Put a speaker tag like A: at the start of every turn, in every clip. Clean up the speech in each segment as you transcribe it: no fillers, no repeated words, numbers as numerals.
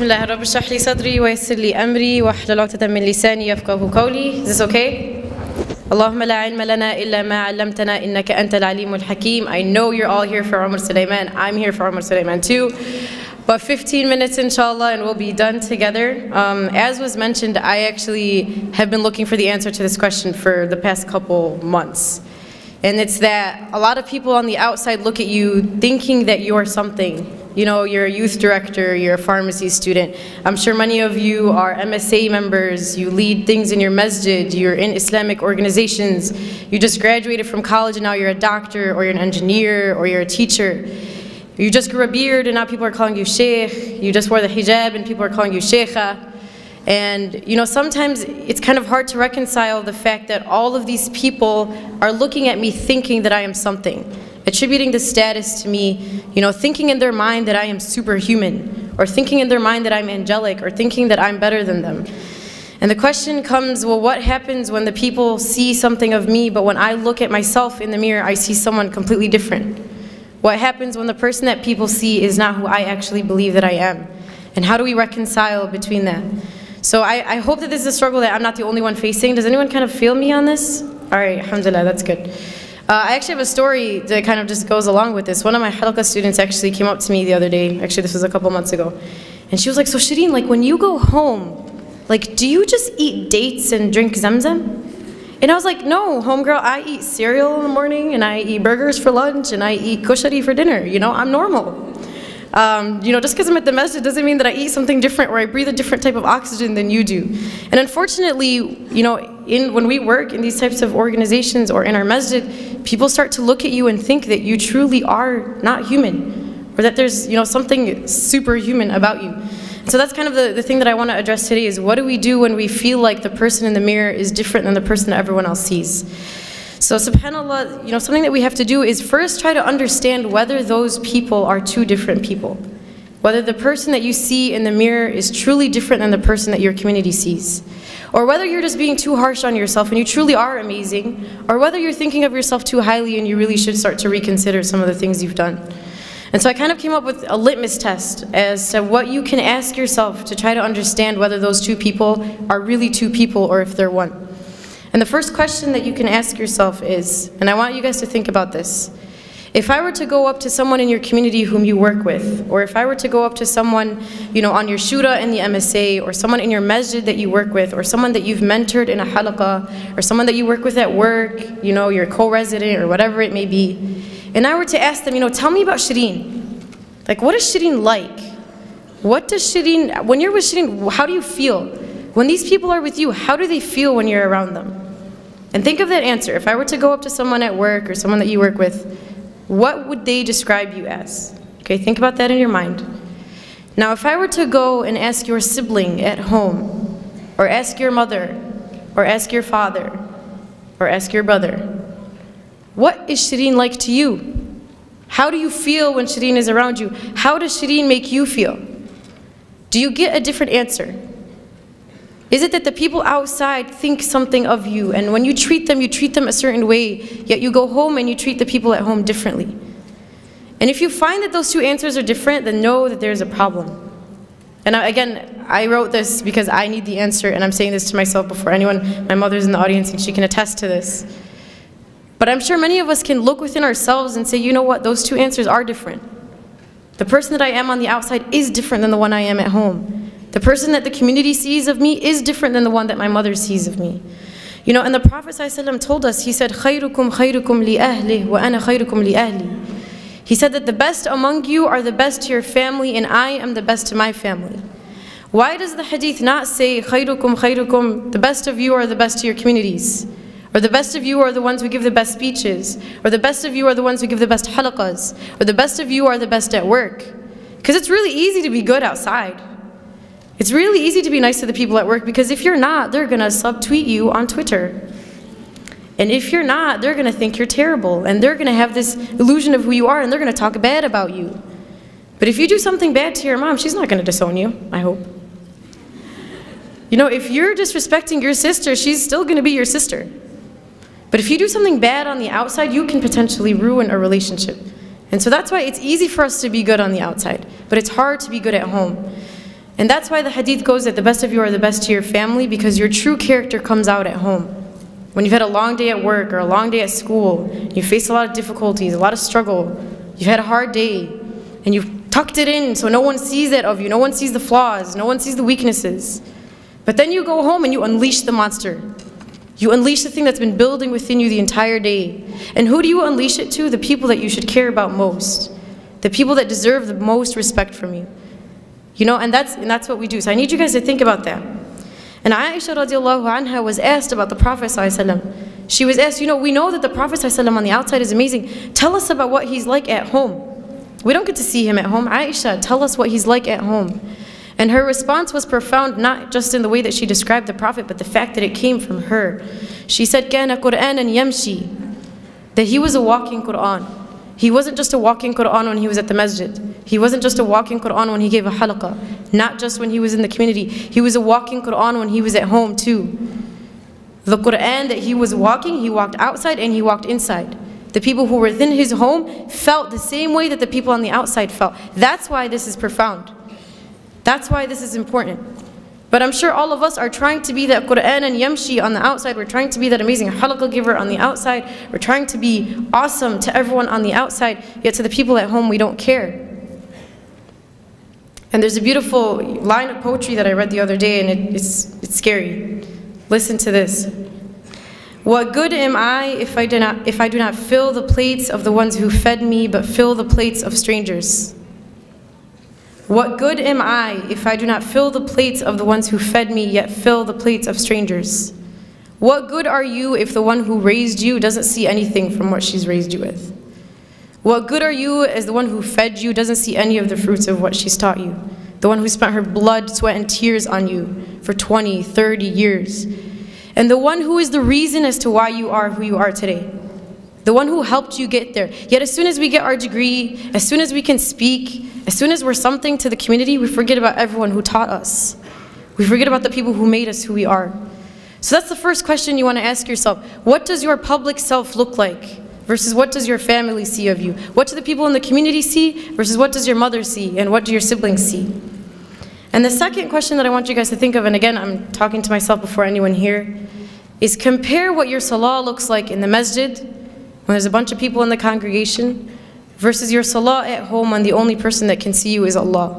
A: Bismillah, Rabbi shrah li sadri wa yassir li amri wa hlul 'uqdatan min lisani yafqahu qawli. Is this okay? Allahumma la ilma lana illa ma 'allamtana innaka antal alimul hakim. I know you're all here for Umar Sulaiman. I'm here for Umar Sulaiman too. But 15 minutes inshallah and we'll be done together. As was mentioned, I actually have been looking for the answer to this question for the past couple months. And it's that a lot of people on the outside look at you thinking that you're something. You know, you're a youth director, you're a pharmacy student. I'm sure many of you are MSA members, you lead things in your masjid, you're in Islamic organizations, you just graduated from college and now you're a doctor, or you're an engineer, or you're a teacher. You just grew a beard and now people are calling you sheikh. You just wore the hijab and people are calling you sheikha. And you know, sometimes it's kind of hard to reconcile the fact that all of these people are looking at me thinking that I am something, attributing the status to me, you know, thinking in their mind that I am superhuman, or thinking in their mind that I'm angelic, or thinking that I'm better than them. And the question comes, well, what happens when the people see something of me, but when I look at myself in the mirror, I see someone completely different? What happens when the person that people see is not who I actually believe that I am? And how do we reconcile between that? So I hope that this is a struggle that I'm not the only one facing. Does anyone kind of feel me on this? All right, alhamdulillah, that's good. I actually have a story that kind of just goes along with this. One of my halqa students actually came up to me the other day. Actually, this was a couple months ago. And she was like, so Shereen, like when you go home, like do you just eat dates and drink zamzam? And I was like, no, homegirl, I eat cereal in the morning and I eat burgers for lunch and I eat kushari for dinner. You know, I'm normal. You know, just because I'm at the masjid doesn't mean that I eat something different or I breathe a different type of oxygen than you do. And unfortunately, you know, when we work in these types of organizations or in our masjid, people start to look at you and think that you truly are not human, or that there's, you know, something superhuman about you. So that's kind of the thing that I want to address today is what do we do when we feel like the person in the mirror is different than the person that everyone else sees? So subhanAllah, you know, something that we have to do is first try to understand whether those people are two different people. Whether the person that you see in the mirror is truly different than the person that your community sees. Or whether you're just being too harsh on yourself and you truly are amazing. Or whether you're thinking of yourself too highly and you really should start to reconsider some of the things you've done. And so I kind of came up with a litmus test as to what you can ask yourself to try to understand whether those two people are really two people or if they're one. And the first question that you can ask yourself is, and I want you guys to think about this, if I were to go up to someone in your community whom you work with, or if I were to go up to someone, you know, on your shura in the MSA, or someone in your masjid that you work with, or someone that you've mentored in a halaqah, or someone that you work with at work, you know, your co-resident, or whatever it may be, and I were to ask them, you know, tell me about Shereen. Like, what is Shereen like? What does Shereen, when you're with Shereen, how do you feel? When these people are with you, how do they feel when you're around them? And think of that answer. If I were to go up to someone at work or someone that you work with, what would they describe you as? Okay, think about that in your mind. Now, if I were to go and ask your sibling at home, or ask your mother, or ask your father, or ask your brother, what is Shereen like to you? How do you feel when Shereen is around you? How does Shereen make you feel? Do you get a different answer? Is it that the people outside think something of you, and when you treat them a certain way, yet you go home and you treat the people at home differently? And if you find that those two answers are different, then know that there's a problem. And again, I wrote this because I need the answer, and I'm saying this to myself before anyone. My mother's in the audience and she can attest to this. But I'm sure many of us can look within ourselves and say, you know what, those two answers are different. The person that I am on the outside is different than the one I am at home. The person that the community sees of me is different than the one that my mother sees of me. You know, and the Prophet ﷺ told us, he said, خَيْرُكُمْ خَيْرُكُمْ لِأَهْلِهِ وَأَنَا خَيْرُكُمْ لِأَهْلِي. He said that the best among you are the best to your family, and I am the best to my family. Why does the hadith not say, خَيْرُكُمْ خَيْرُكُمْ, the best of you are the best to your communities? Or the best of you are the ones who give the best speeches? Or the best of you are the ones who give the best halaqas? Or the best of you are the best at work? Because it's really easy to be good outside. It's really easy to be nice to the people at work, because if you're not, they're going to subtweet you on Twitter. And if you're not, they're going to think you're terrible, and they're going to have this illusion of who you are, and they're going to talk bad about you. But if you do something bad to your mom, she's not going to disown you, I hope. You know, if you're disrespecting your sister, she's still going to be your sister. But if you do something bad on the outside, you can potentially ruin a relationship. And so that's why it's easy for us to be good on the outside, but it's hard to be good at home. And that's why the hadith goes that the best of you are the best to your family, because your true character comes out at home. When you've had a long day at work or a long day at school, you face a lot of difficulties, a lot of struggle, you've had a hard day, and you've tucked it in so no one sees it of you, no one sees the flaws, no one sees the weaknesses. But then you go home and you unleash the monster. You unleash the thing that's been building within you the entire day. And who do you unleash it to? The people that you should care about most. The people that deserve the most respect from you. You know, and that's what we do. So I need you guys to think about that. And Aisha radiallahu anha was asked about the Prophet ﷺ. She was asked, you know, we know that the Prophet ﷺ on the outside is amazing. Tell us about what he's like at home. We don't get to see him at home. Aisha, tell us what he's like at home. And her response was profound, not just in the way that she described the Prophet, but the fact that it came from her. She said, كَانَ قُرْآنًا يَمْشِي, that he was a walking Qur'an. He wasn't just a walking Qur'an when he was at the masjid. He wasn't just a walking Qur'an when he gave a halaqah. Not just when he was in the community. He was a walking Qur'an when he was at home too. The Qur'an that he was walking, he walked outside and he walked inside. The people who were within his home felt the same way that the people on the outside felt. That's why this is profound. That's why this is important. But I'm sure all of us are trying to be that Qur'an and Yamshi on the outside. We're trying to be that amazing halaqah giver on the outside. We're trying to be awesome to everyone on the outside, yet to the people at home we don't care. And there's a beautiful line of poetry that I read the other day, and it's scary. Listen to this. What good am I if I do not fill the plates of the ones who fed me, but fill the plates of strangers? What good am I if I do not fill the plates of the ones who fed me, yet fill the plates of strangers? What good are you if the one who raised you doesn't see anything from what she's raised you with? What good are you as the one who fed you doesn't see any of the fruits of what she's taught you? The one who spent her blood, sweat, and tears on you for 20, 30 years. And the one who is the reason as to why you are who you are today. The one who helped you get there. Yet as soon as we get our degree, as soon as we can speak, as soon as we're something to the community, we forget about everyone who taught us. We forget about the people who made us who we are. So that's the first question you want to ask yourself. What does your public self look like versus what does your family see of you? What do the people in the community see versus what does your mother see and what do your siblings see? And the second question that I want you guys to think of, and again, I'm talking to myself before anyone here, is compare what your salah looks like in the masjid, when there's a bunch of people in the congregation, versus your salah at home when the only person that can see you is Allah.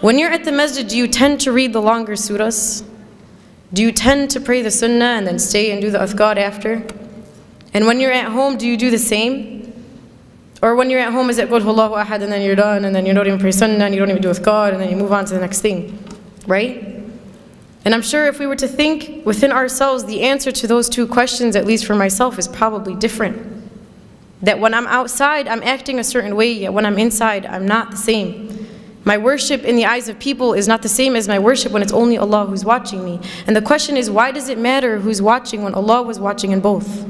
A: When you're at the masjid, do you tend to read the longer surahs? Do you tend to pray the sunnah and then stay and do the adhkar after? And when you're at home, do you do the same? Or when you're at home, is it Qul Huwallahu Ahad and then you're done and then you don't even pray sunnah and you don't even do adhkar and then you move on to the next thing, right? And I'm sure if we were to think within ourselves, the answer to those two questions, at least for myself, is probably different. That when I'm outside, I'm acting a certain way, yet when I'm inside, I'm not the same. My worship in the eyes of people is not the same as my worship when it's only Allah who's watching me. And the question is, why does it matter who's watching when Allah was watching in both?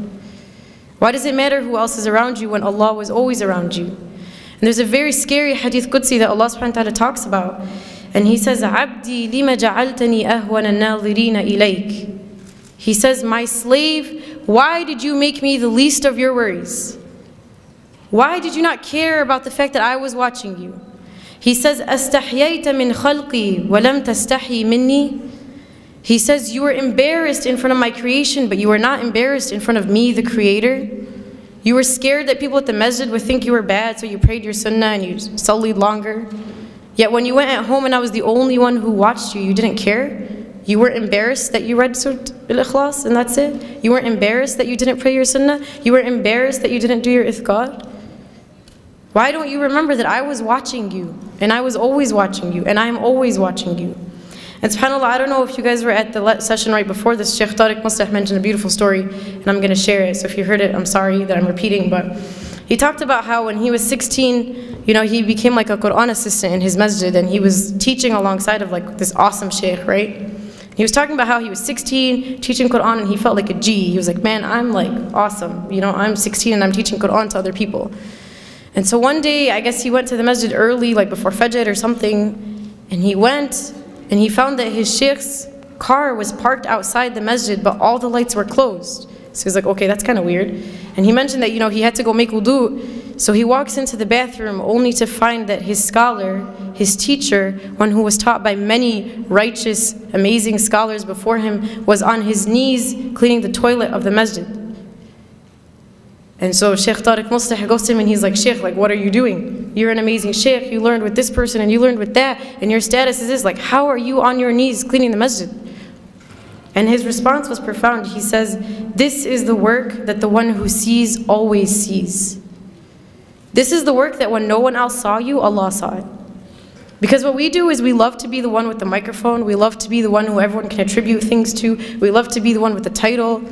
A: Why does it matter who else is around you when Allah was always around you? And there's a very scary hadith Qudsi that Allah subhanahu wa ta'ala talks about. And He says, "Abdi lima ja'altani ahwana an-nadhirina ilayk." He says, my slave, why did you make me the least of your worries? Why did you not care about the fact that I was watching you? He says, "Astahyayta min khalqi wa lam tastahi minni." He says, you were embarrassed in front of my creation, but you were not embarrassed in front of me, the Creator. You were scared that people at the masjid would think you were bad, so you prayed your sunnah and you sallied longer. Yet when you went at home and I was the only one who watched you, you didn't care. You weren't embarrassed that you read Surah Al-Ikhlas and that's it. You weren't embarrassed that you didn't pray your sunnah. You weren't embarrassed that you didn't do your ithqar. Why don't you remember that I was watching you, and I was always watching you, and I am always watching you? And subhanAllah, I don't know if you guys were at the session right before this. Sheikh Tariq Mustah mentioned a beautiful story, and I'm going to share it. So if you heard it, I'm sorry that I'm repeating, but he talked about how when he was 16, you know, he became like a Quran assistant in his masjid, and he was teaching alongside of like this awesome sheikh, right? He was talking about how he was 16, teaching Quran, and he felt like a G. He was like, man, I'm like awesome. You know, I'm 16 and I'm teaching Quran to other people. And so one day, I guess he went to the masjid early, like before Fajr or something, and he went, and he found that his sheikh's car was parked outside the masjid, but all the lights were closed. So he was like, okay, that's kind of weird. And he mentioned that, you know, he had to go make wudu. So he walks into the bathroom only to find that his scholar, his teacher, one who was taught by many righteous, amazing scholars before him, was on his knees cleaning the toilet of the masjid. And so Sheikh Tariq Muslih goes to him and he's like, Sheikh, like, what are you doing? You're an amazing Sheikh, you learned with this person and you learned with that, and your status is this, like, how are you on your knees cleaning the masjid? And his response was profound. He says, this is the work that the one who sees always sees. This is the work that when no one else saw you, Allah saw it. Because what we do is we love to be the one with the microphone, we love to be the one who everyone can attribute things to, we love to be the one with the title.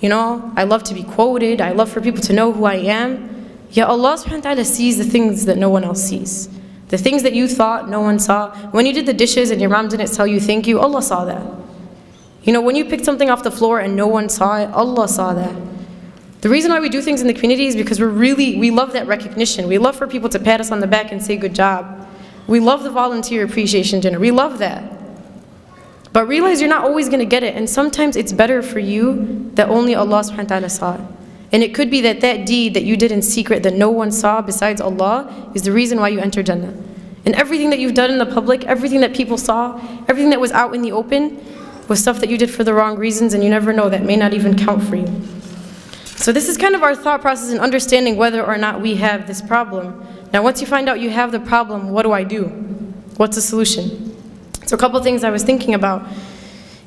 A: You know, I love to be quoted, I love for people to know who I am. Yet Allah subhanahu wa ta'ala sees the things that no one else sees. The things that you thought no one saw. When you did the dishes and your mom didn't tell you thank you, Allah saw that. You know, when you picked something off the floor and no one saw it, Allah saw that. The reason why we do things in the community is because we love that recognition. We love for people to pat us on the back and say good job. We love the volunteer appreciation dinner. We love that. But realize you're not always going to get it. And sometimes it's better for you that only Allah subhanahu wa ta'ala saw it. And it could be that that deed that you did in secret that no one saw besides Allah is the reason why you enter Jannah. And everything that you've done in the public, everything that people saw, everything that was out in the open, was stuff that you did for the wrong reasons, and you never know, that may not even count for you. So this is kind of our thought process in understanding whether or not we have this problem. Now once you find out you have the problem, what do I do? What's the solution? So a couple things I was thinking about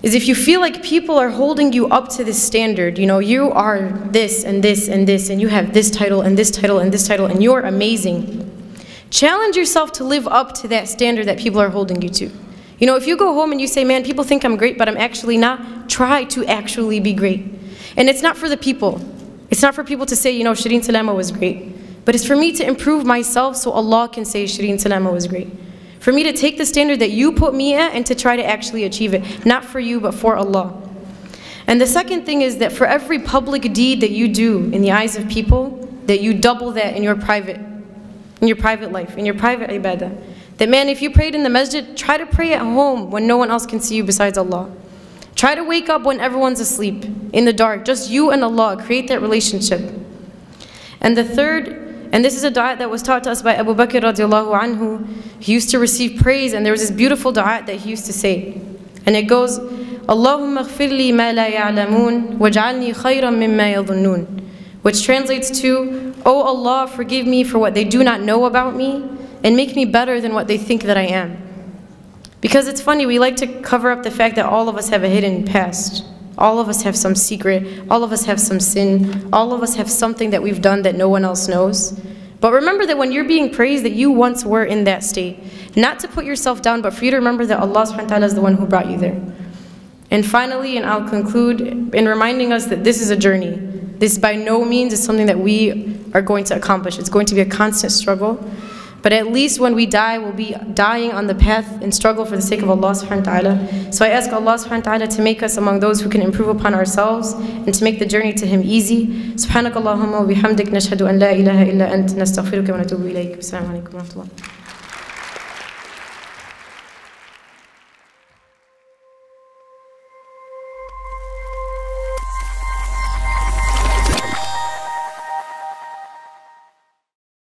A: is if you feel like people are holding you up to this standard, you know, you are this and this and this, and you have this title and this title and this title, and you're amazing. Challenge yourself to live up to that standard that people are holding you to. You know, if you go home and you say, man, people think I'm great, but I'm actually not, try to actually be great. And it's not for the people. It's not for people to say, you know, Shereen Salama was great. But it's for me to improve myself so Allah can say Shereen Salama was great. For me to take the standard that you put me at and to try to actually achieve it. Not for you, but for Allah. And the second thing is that for every public deed that you do in the eyes of people, that you double that in your private life, in your private ibadah. That man, if you prayed in the masjid, try to pray at home when no one else can see you besides Allah. Try to wake up when everyone's asleep, in the dark, just you and Allah. Create that relationship. And the third, and this is a dua that was taught to us by Abu Bakr radiallahu anhu. He used to receive praise, and there was this beautiful dua that he used to say. And it goes, Allahumma ghfir li ma la ya'lamun, waj'alni khayran mimma yadhunnun. Which translates to, Oh Allah, forgive me for what they do not know about me, and make me better than what they think that I am. Because it's funny, we like to cover up the fact that all of us have a hidden past. All of us have some secret, all of us have some sin, all of us have something that we've done that no one else knows. But remember that when you're being praised, that you once were in that state. Not to put yourself down, but for you to remember that Allah subhanahu wa ta'ala is the one who brought you there. And finally, and I'll conclude in reminding us that this is a journey. This by no means is something that we are going to accomplish. It's going to be a constant struggle. But at least when we die, we'll be dying on the path and struggle for the sake of Allah subhanahu wa ta'ala. So I ask Allah subhanahu wa ta'ala to make us among those who can improve upon ourselves and to make the journey to Him easy. Subhanakallahumma wa bihamdik nashhadu an la ilaha illa ant nastaghfiruka wa natubu ilayk. Assalamu alaikum wa rahmatullah.